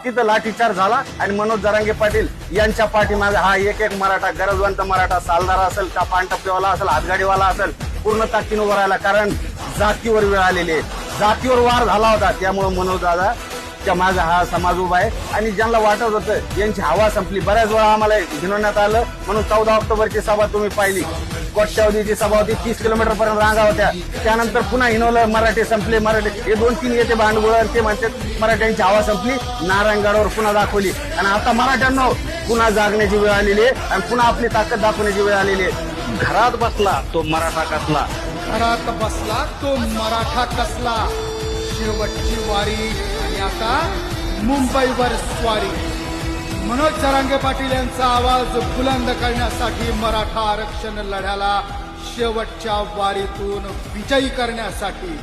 तिथं लाठीचार्ज झाला आणि मनोज जरांगे पाटील यांच्या पाठीमागे हा एक एक मराठा, गरजवंत मराठा, सालदार असेल का पानटप्पेवाला असेल, हातगाडीवाला असेल, पूर्ण ताकदीने उभा राहिला. कारण जातीवर वेळ आलेली आहे, जातीवर वार झाला होता. त्यामुळे मनोज दादा च्या मागे हा समाज उभा आहे. आणि ज्यांना वाटत होतं यांची हवा संपली, बऱ्याच वेळा आम्हाला घेण्यात आलं. म्हणून 14 ऑक्टोबरची सभा तुम्ही पाहिली, कोट्यावधीची सभा होती, 30 किलोमीटर पर्यंत रांगा होत्या. त्यानंतर पुन्हा हिनवलं, मराठी संपले, मराठी हे 2-3 येते भांडवळ, ते म्हणतात मराठ्यांची हवा संपली, नारायणगडावर पुन्हा दाखवली. आणि आता मराठ्यांना पुन्हा जागण्याची वेळ आलेली आहे आणि पुन्हा आपली ताकद दाखवण्याची वेळ आलेली आहे. घरात बसला तो मराठा कसला, घरात बसला तो मराठा कसला, शेवटची वारी आणि आता मुंबईवर स्वारी. मनोज जरांगे पाटील यांचा आवाज बुलंद करण्यासाठी, मराठा आरक्षण लढ्याला शेवटच्या वारीतून विजयी करण्यासाठी